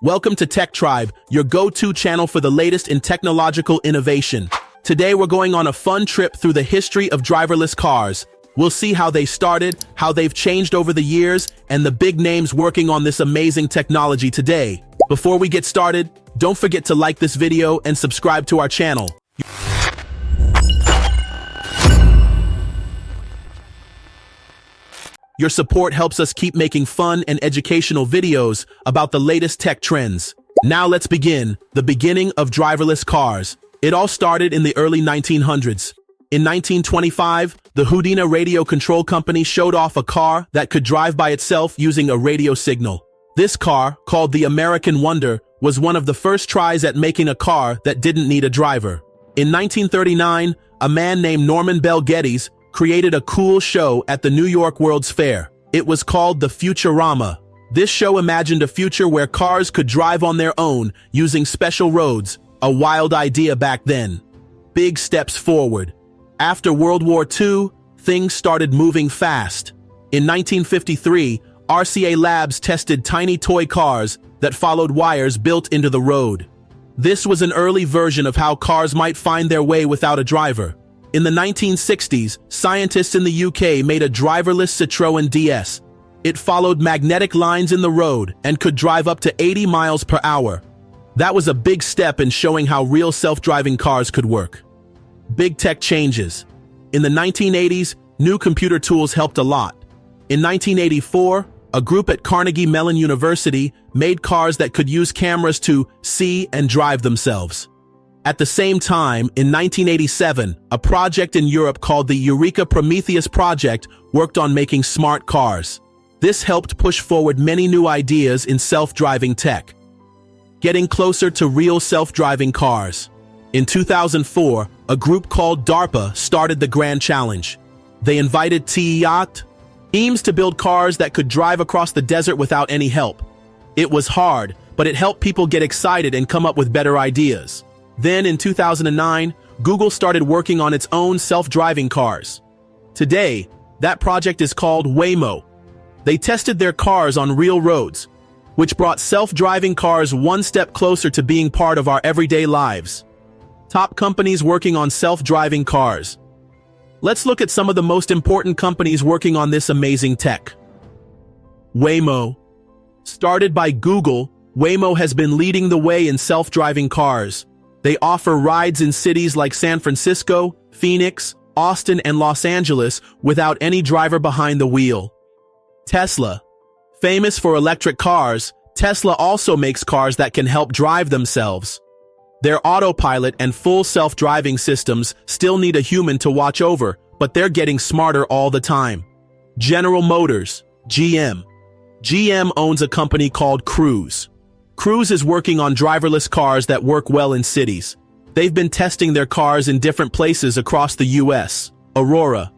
Welcome to Tech Tribe, your go-to channel for the latest in technological innovation. Today we're going on a fun trip through the history of driverless cars. We'll see how they started, how they've changed over the years, and the big names working on this amazing technology today. Before we get started, don't forget to like this video and subscribe to our channel. Your support helps us keep making fun and educational videos about the latest tech trends. Now let's begin, the beginning of driverless cars. It all started in the early 1900s. In 1925, the Houdina Radio Control Company showed off a car that could drive by itself using a radio signal. This car, called the American Wonder, was one of the first tries at making a car that didn't need a driver. In 1939, a man named Norman Bell Geddes created a cool show at the New York World's Fair. It was called the Futurama. This show imagined a future where cars could drive on their own using special roads, a wild idea back then. Big steps forward. After World War II, things started moving fast. In 1953, RCA Labs tested tiny toy cars that followed wires built into the road. This was an early version of how cars might find their way without a driver. In the 1960s, scientists in the UK made a driverless Citroën DS. It followed magnetic lines in the road and could drive up to 80 miles per hour. That was a big step in showing how real self-driving cars could work. Big tech changes. In the 1980s, new computer tools helped a lot. In 1984, a group at Carnegie Mellon University made cars that could use cameras to see and drive themselves. At the same time, in 1987, a project in Europe called the Eureka Prometheus project worked on making smart cars. This helped push forward many new ideas in self-driving tech. Getting closer to real self-driving cars. In 2004, a group called DARPA started the Grand Challenge. They invited teams to build cars that could drive across the desert without any help. It was hard, but it helped people get excited and come up with better ideas. Then in 2009, Google started working on its own self-driving cars. Today, that project is called Waymo. They tested their cars on real roads, which brought self-driving cars one step closer to being part of our everyday lives. Top companies working on self-driving cars. Let's look at some of the most important companies working on this amazing tech. Waymo. Started by Google, Waymo has been leading the way in self-driving cars. They offer rides in cities like San Francisco, Phoenix, Austin, and Los Angeles without any driver behind the wheel. Tesla. Famous for electric cars, Tesla also makes cars that can help drive themselves. Their Autopilot and full self-driving systems still need a human to watch over, but they're getting smarter all the time. General Motors, GM. GM owns a company called Cruise. Cruise is working on driverless cars that work well in cities. They've been testing their cars in different places across the US. Aurora.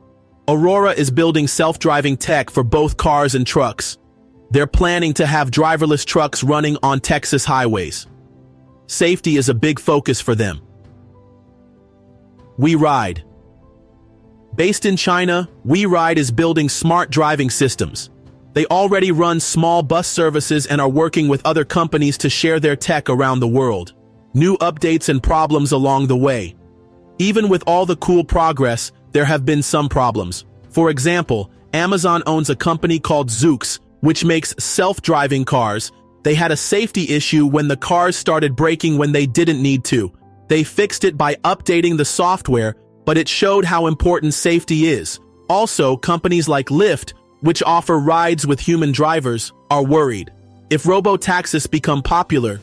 Aurora is building self-driving tech for both cars and trucks. They're planning to have driverless trucks running on Texas highways. Safety is a big focus for them. WeRide. Based in China, WeRide is building smart driving systems. They already run small bus services and are working with other companies to share their tech around the world. New updates and problems along the way. Even with all the cool progress, there have been some problems. For example, Amazon owns a company called Zoox, which makes self-driving cars. They had a safety issue when the cars started braking when they didn't need to. They fixed it by updating the software, but it showed how important safety is. Also, companies like Lyft, which offer rides with human drivers, are worried. If robotaxis become popular,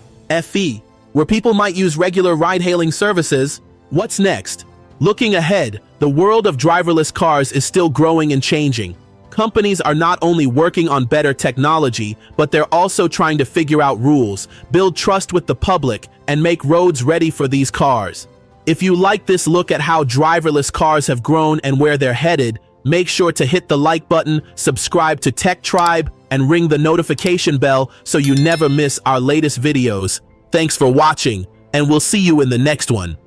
where people might use regular ride-hailing services, what's next? Looking ahead, the world of driverless cars is still growing and changing. Companies are not only working on better technology, but they're also trying to figure out rules, build trust with the public, and make roads ready for these cars. If you like this look at how driverless cars have grown and where they're headed, make sure to hit the like button, subscribe to Tech Tribe, and ring the notification bell so you never miss our latest videos. Thanks for watching, and we'll see you in the next one.